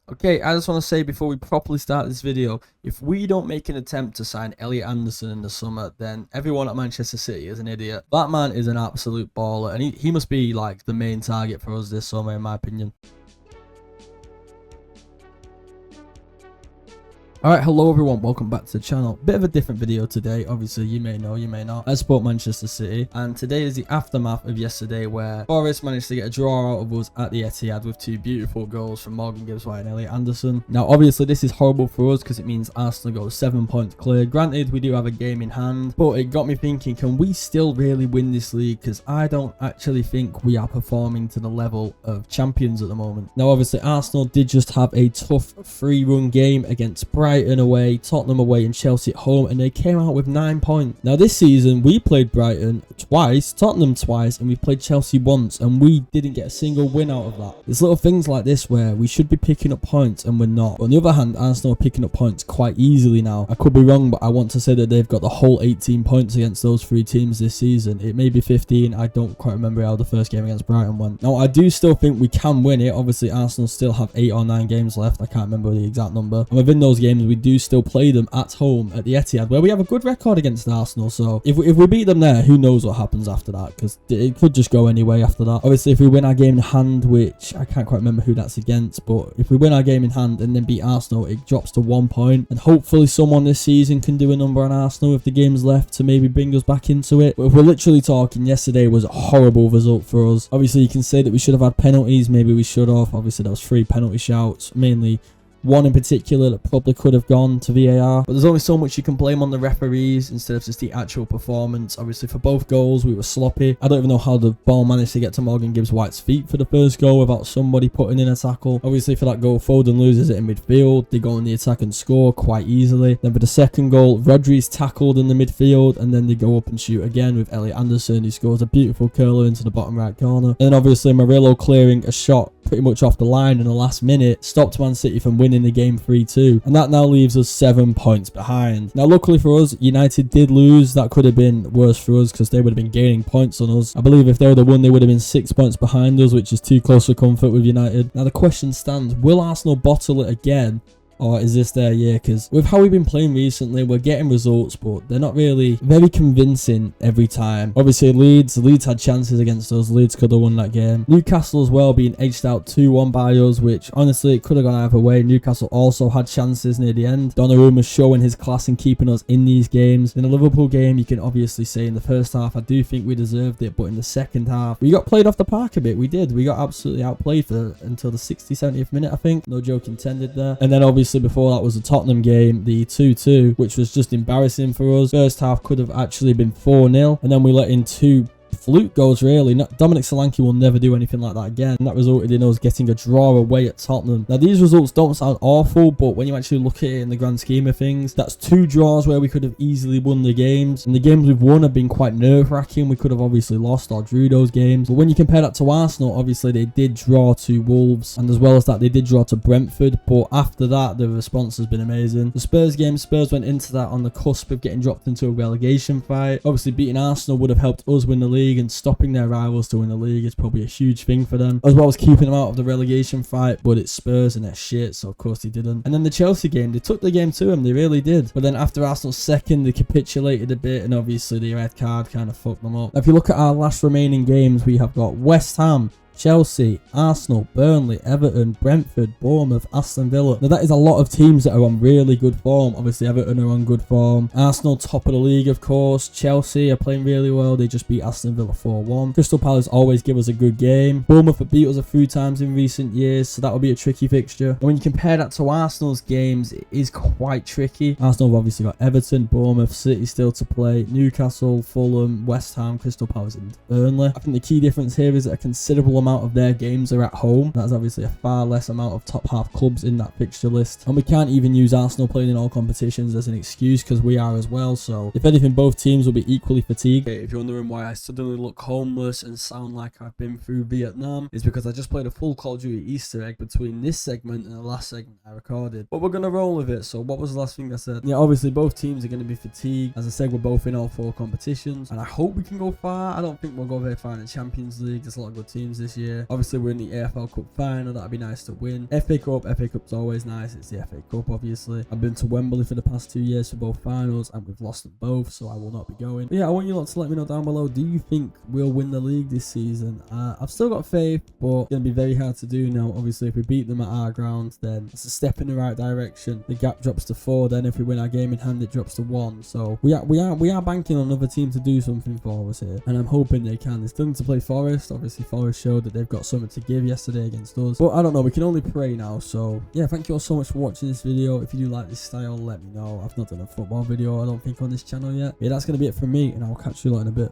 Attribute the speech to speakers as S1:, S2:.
S1: Okay, I just want to say before we properly start this video, if we don't make an attempt to sign Elliot Anderson in the summer, then everyone at Manchester City is an idiot. That man is an absolute baller, and he must be like the main target for us this summer, in my opinion. Alright, hello everyone, welcome back to the channel. Bit of a different video today, obviously you may know, you may not. I support Manchester City, and today is the aftermath of yesterday where Forest managed to get a draw out of us at the Etihad with two beautiful goals from Morgan Gibbs-White and Elliot Anderson. Now obviously this is horrible for us because it means Arsenal go 7 points clear. Granted, we do have a game in hand, but it got me thinking, can we still really win this league? Because I don't actually think we are performing to the level of champions at the moment. Now obviously Arsenal did just have a tough 3-run game against Brighton away, Tottenham away and Chelsea at home, and they came out with 9 points. Now this season we played Brighton twice, Tottenham twice, and we played Chelsea once, and we didn't get a single win out of that. There's little things like this where we should be picking up points and we're not. But on the other hand, Arsenal are picking up points quite easily now. I could be wrong, but I want to say that they've got the whole 18 points against those three teams this season. It may be 15, I don't quite remember how the first game against Brighton went. Now I do still think we can win it. Obviously Arsenal still have 8 or 9 games left, I can't remember the exact number, and within those games we do still play them at home at the Etihad, where we have a good record against Arsenal. So if we beat them there, who knows what happens after that, because it could just go anyway after that. Obviously if we win our game in hand, which I can't quite remember who that's against, but if we win our game in hand and then beat Arsenal, it drops to 1 point, and hopefully someone this season can do a number on Arsenal with the games left to maybe bring us back into it. But if we're literally talking, yesterday was a horrible result for us. Obviously you can say that we should have had penalties, maybe we should have. Obviously there was 3 penalty shouts, mainly one in particular that probably could have gone to VAR, but there's only so much you can blame on the referees instead of just the actual performance. Obviously for both goals we were sloppy. I don't even know how the ball managed to get to Morgan Gibbs-White's feet for the first goal without somebody putting in a tackle. Obviously for that goal, Foden loses it in midfield, they go on the attack and score quite easily. Then for the second goal, Rodri's tackled in the midfield, and then they go up and shoot again with Elliot Anderson, who scores a beautiful curler into the bottom right corner. And then obviously Murillo clearing a shot pretty much off the line in the last minute stopped Man City from winning the game 3-2, and that now leaves us 7 points behind. Now luckily for us, United did lose. That could have been worse for us because they would have been gaining points on us. I believe if they would have won, they would have been 6 points behind us, which is too close for comfort with United. Now the question stands, will Arsenal bottle it again, or is this their year? Because with how we've been playing recently, we're getting results, but they're not really very convincing every time. Obviously Leeds had chances against us. Leeds could have won that game. Newcastle as well being edged out 2-1 by us, which honestly it could have gone either way. Newcastle also had chances near the end. Donnarumma showing his class in keeping us in these games. In the Liverpool game, you can obviously say in the first half I do think we deserved it, but in the second half we got played off the park a bit. We did. We got absolutely outplayed until the 60th, 70th minute, I think. No joke intended there. And then obviously before that was the Tottenham game, the 2-2, which was just embarrassing for us. First half could have actually been 4-0, and then we let in 2 fluke goals really. Dominic Solanke will never do anything like that again, and that resulted in us getting a draw away at Tottenham. Now these results don't sound awful, but when you actually look at it in the grand scheme of things, that's 2 draws where we could have easily won the games, and the games we've won have been quite nerve-wracking. We could have obviously lost or drew those games, but when you compare that to Arsenal, obviously they did draw to Wolves, and as well as that they did draw to Brentford, but after that the response has been amazing. The Spurs game, Spurs went into that on the cusp of getting dropped into a relegation fight. Obviously beating Arsenal would have helped us win the league, and stopping their rivals to win the league is probably a huge thing for them, as well as keeping them out of the relegation fight. But it's Spurs and they're shit, so of course they didn't. And then the Chelsea game, they took the game to them, they really did, but then after Arsenal's second they capitulated a bit, and obviously the red card kind of fucked them up. Now, if you look at our last remaining games, we have got West Ham, Chelsea, Arsenal, Burnley, Everton, Brentford, Bournemouth, Aston Villa. Now that is a lot of teams that are on really good form. Obviously Everton are on good form. Arsenal top of the league of course. Chelsea are playing really well. They just beat Aston Villa 4-1. Crystal Palace always give us a good game. Bournemouth have beat us a few times in recent years, so that will be a tricky fixture. And when you compare that to Arsenal's games, it is quite tricky. Arsenal have obviously got Everton, Bournemouth, City still to play, Newcastle, Fulham, West Ham, Crystal Palace and Burnley. I think the key difference here is that a considerable amount of their games are at home. That's obviously a far less amount of top half clubs in that fixture list, and we can't even use Arsenal playing in all competitions as an excuse because we are as well. So if anything, both teams will be equally fatigued. Okay, if you're wondering why I suddenly look homeless and sound like I've been through Vietnam, it's because I just played a full Call of Duty Easter egg between this segment and the last segment I recorded, but we're gonna roll with it. So what was the last thing I said? Yeah, obviously both teams are going to be fatigued. As I said, we're both in all 4 competitions, and I hope we can go far. I don't think we'll go very far in the Champions League. There's a lot of good teams this year. Obviously, we're in the AFL Cup final. That'd be nice to win. FA Cup's always nice. It's the FA Cup, obviously. I've been to Wembley for the past 2 years for both finals, and we've lost them both, so I will not be going. But yeah, I want you lot to let me know down below. Do you think we'll win the league this season? I've still got faith, but it's going to be very hard to do now. Obviously, if we beat them at our ground, then it's a step in the right direction. The gap drops to 4. Then if we win our game in hand, it drops to 1. So we are banking on another team to do something for us here, and I'm hoping they can. It's done to play Forest. Obviously, Forest showed that they've got something to give yesterday against us, but I don't know. We can only pray now. So yeah, thank you all so much for watching this video. If you do like this style, let me know. I've not done a football video, I don't think, on this channel yet. Yeah, that's going to be it from me, and I'll catch you lot in a bit.